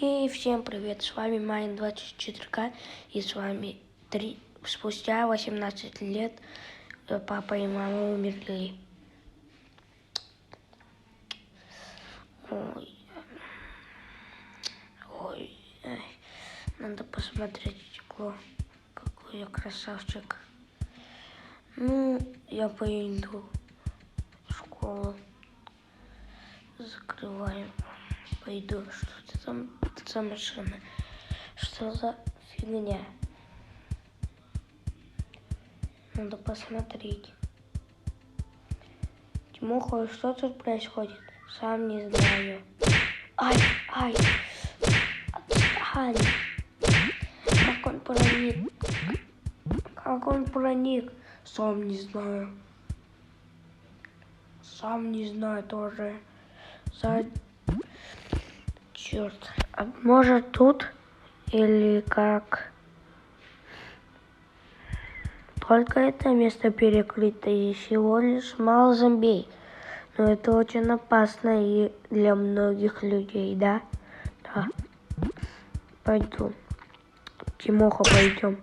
И всем привет, с вами Майн 24К, и с вами спустя 18 лет папа и мама умерли. Ой, надо посмотреть стекло, какой я красавчик. Ну, я пойду в школу, закрываем, пойду. Что это там за машина? Что за фигня? Надо посмотреть. Тимоха, что тут происходит? Сам не знаю. Ай! Отстань! Как он проник? Сам не знаю. Тоже. Черт. А может тут? Или как? Только это место перекрыто, и всего лишь мало зомбей. Но это очень опасно и для многих людей, да? Да. Пойду. Тимоха, пойдем.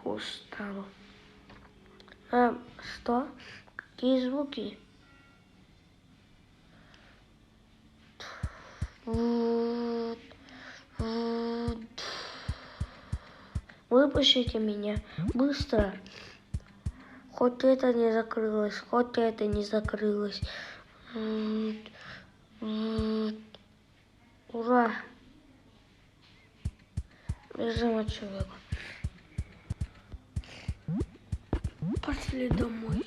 Устал. Что? Какие звуки? Выпустите меня. Быстро. Хоть это не закрылось, Ура. Бежим от человека. Пошли домой.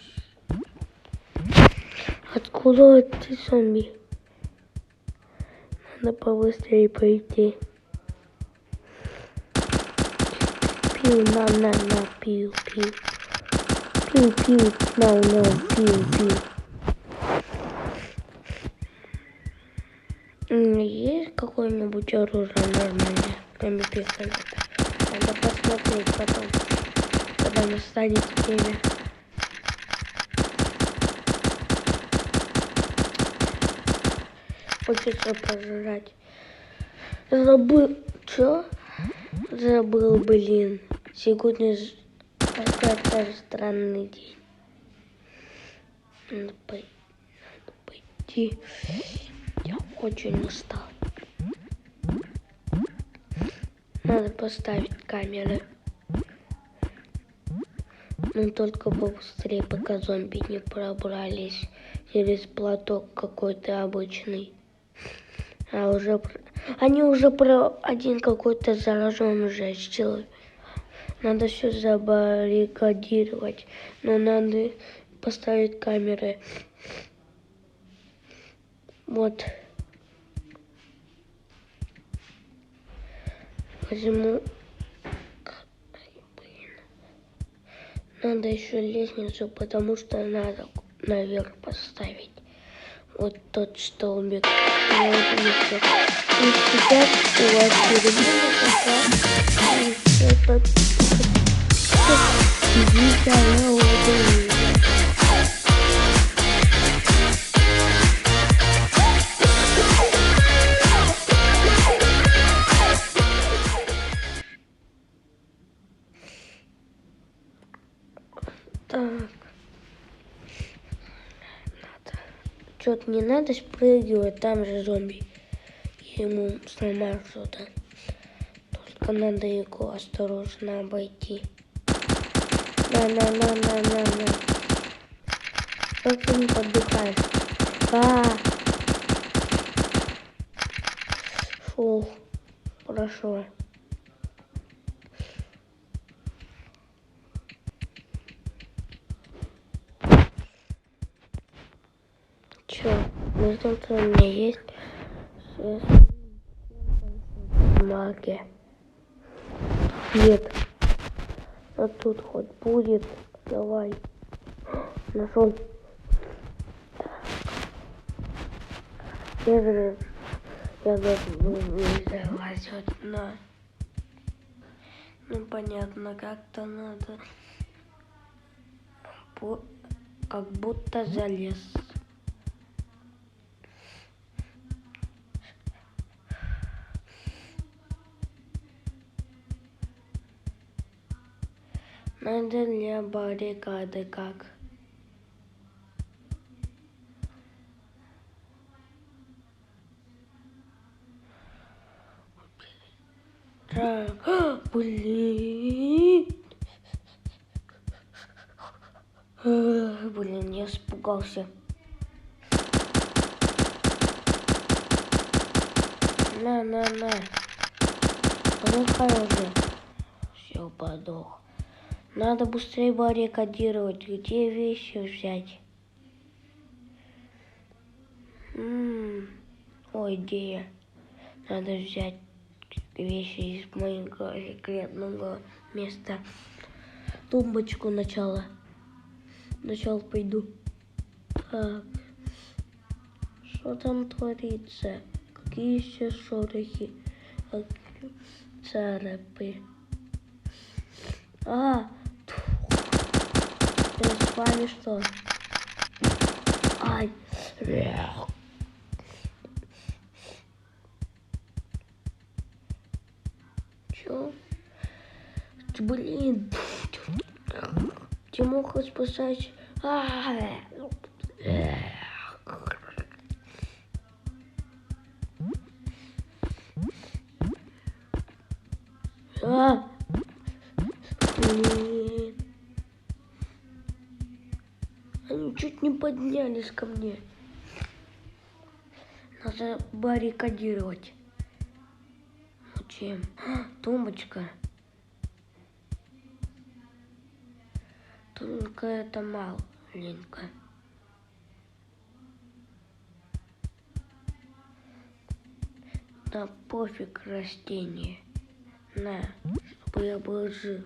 Откуда эти зомби? Надо побыстрее пойти. Пил, на, пил. Пил, пил. Есть какое-нибудь оружие нормальное, кроме пистолета? Надо посмотреть потом, когда настанет время. Хочется пожрать. Забыл, блин. Сегодня какой-то странный день. Надо пойти. Я очень устал. Надо поставить камеры. Но только побыстрее, пока зомби не пробрались через платок какой-то обычный. Один какой-то заражен уже человек. Надо все забаррикадировать. Но надо поставить камеры. Вот. Возьму. Надо еще лестницу, потому что надо наверх поставить. Вот тот столбик. И сейчас у вас Так. Что-то не надо спрыгивать, там же зомби. Ему сломал что-то. Только надо его осторожно обойти. На. Как ты не поддыхаешь? Фух, хорошо. Между тем у меня есть магия. Нет. А тут хоть будет. Давай. Нашел. Я даже не залазить на. Ну понятно, как-то надо как будто залез. Надо для баррикады как? Так, блин. Блин, я испугался. На. Подохай уже. Все, подох. Надо быстрее баррикадировать. Где вещи взять? Ой, идея. Надо взять вещи из моего секретного места. Тумбочку начала. Сначала пойду. Так. Что там творится? Какие еще шорохи? Царапы. Ты с вами что? Ай. Чё? Блин. Тимоха спасать. Блин. Они чуть не поднялись ко мне. Надо баррикадировать. Чем? Тумбочка. Только это маленько. Да пофиг растение. На, чтобы я был жив.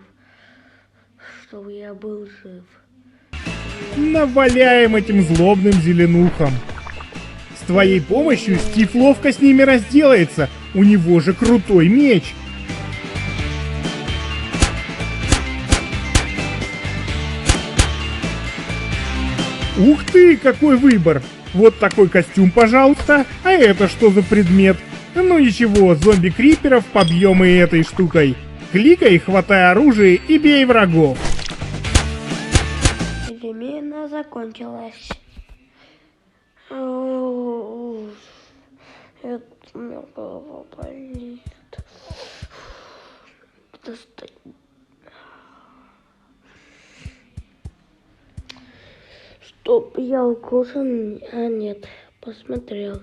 Чтобы я был жив. Наваляем этим злобным зеленухам. С твоей помощью Стив ловко с ними разделается. У него же крутой меч. Ух ты, какой выбор! Вот такой костюм, пожалуйста. А это что за предмет? Ну ничего, зомби-криперов побьем и этой штукой. Кликай, хватай оружие и бей врагов. Перемена закончилась. Это у меня голова болит. Достать. Стоп, я укушен. А нет, посмотрел.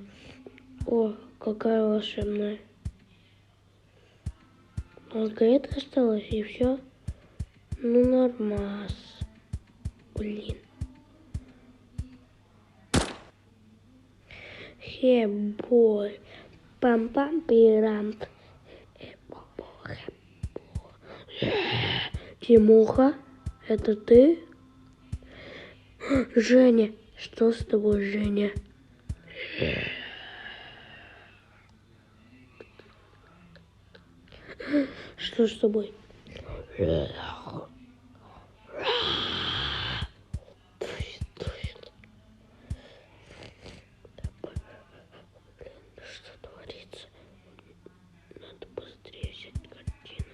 О, какая волшебная. Только это осталось и все. Ну нормас. Блин. Хебой. Пам-пам-пирамп. Тимоха, это ты? Женя, что с тобой, Женя? Что с тобой? Что творится? Надо быстрее взять картину.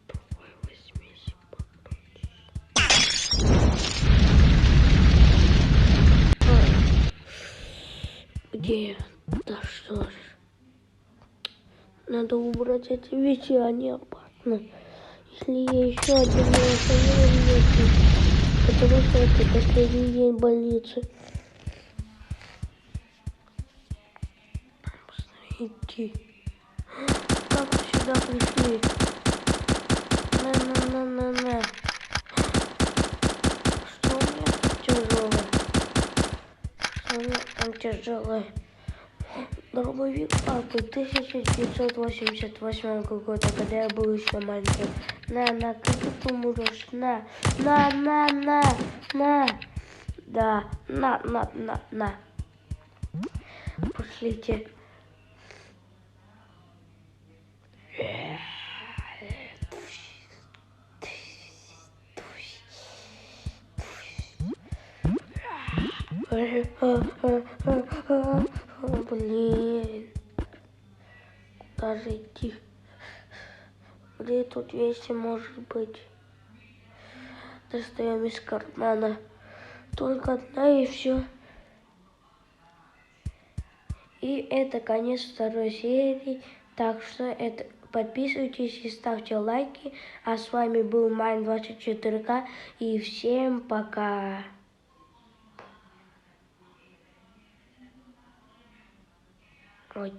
Давай возьмись. Где? Да что ж. Надо убрать эти вещи, они опасны. Если я еще один не остановлю, потому что это последний день больницы. Идти. Как вы сюда пришли? На. Что у меня тут тяжелое? Что у меня там тяжелое? Дробовик папы 1988 года, когда я был еще маленьким. На, как ты умрешь? На. Да, на. Пошлите. Блин. Куда же идти? Где тут вещи может быть? Достаем из кармана. Только одна и все. И это конец второй серии. Так что это подписывайтесь и ставьте лайки. А с вами был Майн24К. И всем пока. Ой.